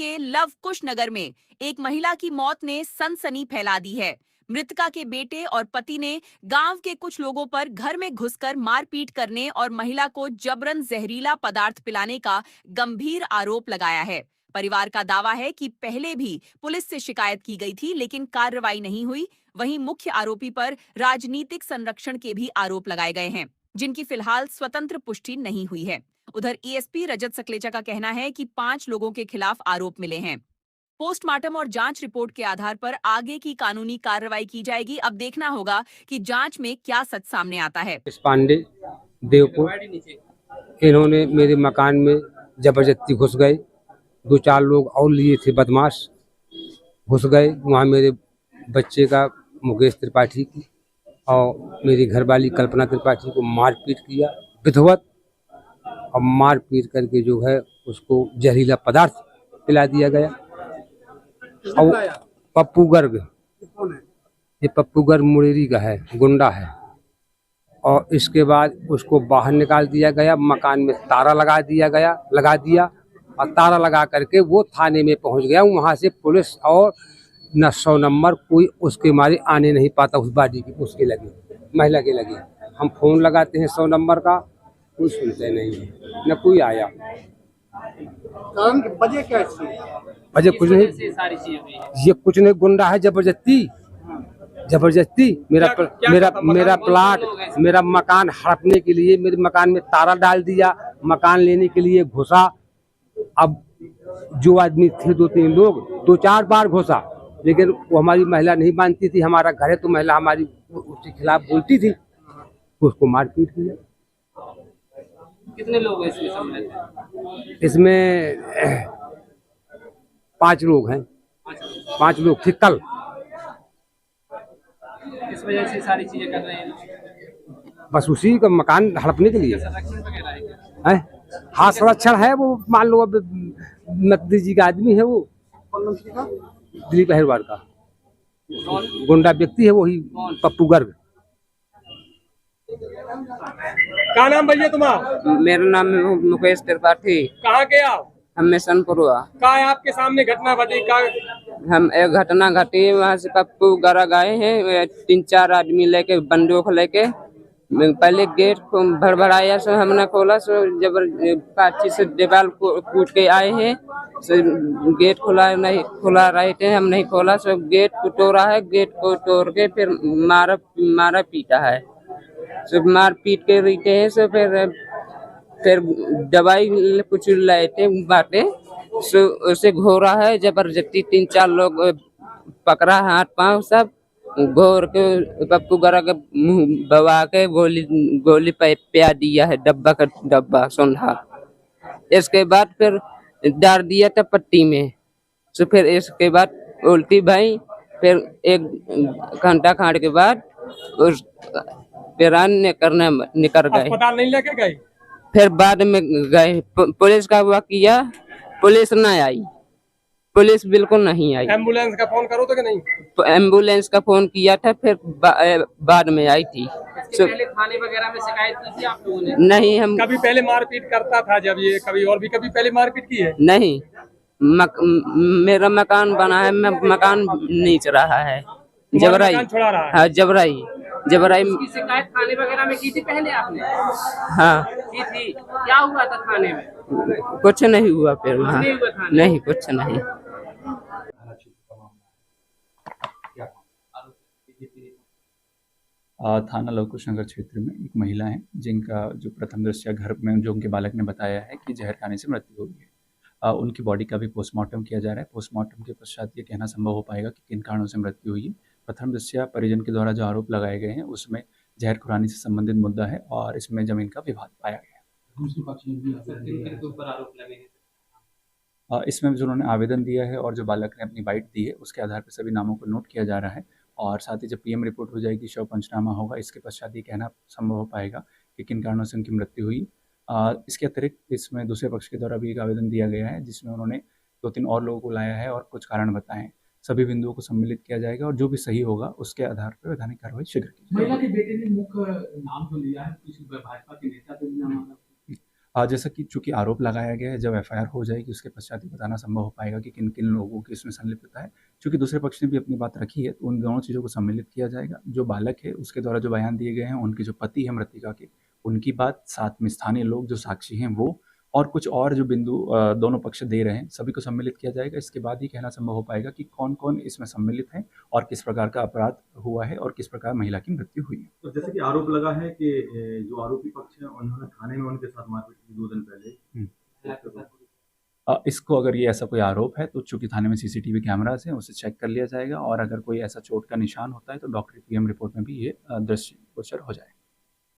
के लव कुश नगर में एक महिला की मौत ने सनसनी फैला दी है। मृतका के बेटे और पति ने गांव के कुछ लोगों पर घर में घुसकर मारपीट करने और महिला को जबरन जहरीला पदार्थ पिलाने का गंभीर आरोप लगाया है। परिवार का दावा है कि पहले भी पुलिस से शिकायत की गई थी, लेकिन कार्रवाई नहीं हुई। वहीं मुख्य आरोपी पर राजनीतिक संरक्षण के भी आरोप लगाए गए हैं, जिनकी फिलहाल स्वतंत्र पुष्टि नहीं हुई है। उधर एएसपी रजत सकलेचा का कहना है कि 5 लोगों के खिलाफ आरोप मिले हैं। पोस्टमार्टम और जांच रिपोर्ट के आधार पर आगे की कानूनी कार्रवाई की जाएगी। अब देखना होगा कि जांच में क्या सच सामने आता है। इस पांडे देवपुर, इन्होंने मेरे मकान में जबरदस्ती घुस गए। 2-4 लोग और लिए थे बदमाश, घुस गए। वहाँ मेरे बच्चे का मुकेश त्रिपाठी की और मेरी घरवाली कल्पना त्रिपाठी को मारपीट किया विधिवत, और मारपीट करके जो है उसको जहरीला पदार्थ पिला दिया गया। और पप्पू गर्ग, ये पप्पू गर्ग मुरेरी का है, गुंडा है। और इसके बाद उसको बाहर निकाल दिया गया, मकान में ताला लगा दिया और ताला लगा करके वो थाने में पहुंच गया। वहां से पुलिस और न 100 नंबर कोई उसके मारे आने नहीं पाता। उस बॉडी की उसके लगे, महिला के लगे। हम फोन लगाते हैं 100 नंबर का, कोई सुनते नहीं है, न कोई आया। वजह क्या है? वजह कुछ नहीं, ये कुछ नहीं, गुंडा है, जबरदस्ती मेरा प्लाट, मेरा मकान हड़पने के लिए मेरे मकान में ताला डाल दिया, मकान लेने के लिए घुसा। अब जो आदमी थे 2-3 लोग 2-4 बार घुसा, लेकिन वो हमारी महिला नहीं मानती थी। हमारा घर है तो महिला हमारी उसके खिलाफ बोलती थी, उसको मारपीट किया। कितने लोग इसमें सम्मिलित हैं? इसमें 5 लोग हैं, 5 लोग थे कल। इस वजह से सारी चीजें कर रहे हैं, बस उसी का मकान हड़पने के लिए संरक्षण वगैरह है। हाँ, संरक्षण है। वो मान लो अब नकदी जी का आदमी है, वो दिलीप अहिरवार का गुंडा व्यक्ति है, वही पप्पू गर्ग। क्या नाम भैया तुम्हारा? मेरा नाम है मुकेश त्रिपाठी। कहाँ के आप? हम मिशनपुर हुआ। क्या है आपके सामने घटना घटी? हम एक घटना घटी, वहाँ से पप्पू गर्ग आए हैं, 3-4 आदमी लेके, बंदूक लेके। पहले गेट को भड़बड़ाया, सो हमने खोला, सो जबर पाची से दीवार कूट के आए हैं। सो गेट खुला रहे थे, हम नहीं खोला, सो गेट को तोड़ा है। गेट को तोड़ के फिर मारा पीटा है। सो मार पीट के रहते हैं। सो फिर दवाई कुछ लाए थे बाटे, सो उसे घोरा है जबरदस्ती। 3-4 लोग पकड़ा, हाथ पांव सब घोर के पप्पू गर्ग मुंह बवा के गोली पिया दिया है, डब्बा सोंधा। इसके बाद फिर डाल दिया था पट्टी में। सो फिर इसके बाद उल्टी भाई, फिर 1 घंटा खाने के बाद उस पिरान निकल गए। अस्पताल नहीं लेके गए? फिर बाद में गए, पुलिस का हुआ किया, पुलिस न आई, पुलिस बिल्कुल नहीं आई। एम्बुलेंस का फोन करो तो कि नहीं? एम्बुलेंस का फोन किया था, फिर बाद में आई थी। पहले थाने वगैरह में शिकायत की थी आप लोगों ने? नहीं, हम कभी पहले मारपीट करता था जब ये, कभी और भी कभी पहले मारपीट की है? नहीं। मेरा मकान बना है, मकान नीच रहा है, जबराई छोड़ा रहा है। हाँ, जबराई इसकी शिकायत थाने वगैरह में की थी पहले आपने? हाँ की थी। क्या हुआ था थाने में? कुछ नहीं हुआ फिर वहाँ, नहीं हुआ थाने? नहीं, कुछ नहीं। थाना लवकुश नगर क्षेत्र में एक महिला है जिनका जो प्रथम दृष्टया घर में जो उनके बालक ने बताया है कि जहर खाने से मृत्यु हुई है। उनकी बॉडी का भी पोस्टमार्टम किया जा रहा है। पोस्टमार्टम के पश्चात ये कहना संभव हो पाएगा कि किन कारणों से मृत्यु हुई है। प्रथम दृष्टया परिजन के द्वारा जो आरोप लगाए गए हैं उसमें जहर खुरानी से संबंधित मुद्दा है और इसमें जमीन का विवाद पाया गया है। इसमें जो उन्होंने आवेदन दिया है और जो बालक ने अपनी बाइट दी है उसके आधार पर सभी नामों को नोट किया जा रहा है और साथ ही जब पीएम रिपोर्ट हो जाएगी, शव पंचनामा होगा, इसके पश्चात ये कहना संभव हो पाएगा कि किन कारणों से उनकी मृत्यु हुई। इसके अतिरिक्त इसमें दूसरे पक्ष के द्वारा भी एक आवेदन दिया गया है जिसमें उन्होंने 2-3 और लोगों को लाया है और कुछ कारण बताए। सभी बिंदुओं को सम्मिलित किया जाएगा और जो भी सही होगा उसके आधार पर वैधानिक कार्रवाई शीघ्र की जाएगी। महिला के बेटे ने मुख्य नाम जो लिया है, किसी भाजपा के नेता का भी नाम आ रहा है? जैसा कि चूंकि आरोप लगाया गया है, जब एफआईआर हो जाएगी उसके पश्चात ही बताना संभव हो पाएगा कि किन किन लोगों की इसमें संलिप्तता है। चूंकि दूसरे पक्ष ने भी अपनी बात रखी है, तो उन दोनों चीज़ों को सम्मिलित किया जाएगा। जो बालक है उसके द्वारा जो बयान दिए गए हैं, उनके जो पति है मृतिका के, उनकी बात, साथ में स्थानीय लोग जो साक्षी हैं वो, और कुछ और जो बिंदु दोनों पक्ष दे रहे हैं, सभी को सम्मिलित किया जाएगा। इसके बाद ही कहना संभव हो पाएगा कि कौन कौन इसमें सम्मिलित है और किस प्रकार का अपराध हुआ है और किस प्रकार महिला की मृत्यु हुई है। तो जैसे कि आरोप लगा है कि जो आरोपी पक्ष है उन्होंने थाने में उनके साथ मारपीट की 2 दिन पहले। इसको अगर ये ऐसा कोई आरोप है तो चूंकि थाने में सीसीटीवी कैमरास हैं, उसे चेक कर लिया जाएगा, और अगर कोई ऐसा चोट का निशान होता है तो डॉक्टरी पीएम रिपोर्ट में भी ये दृश्य गोचर हो जाएगा।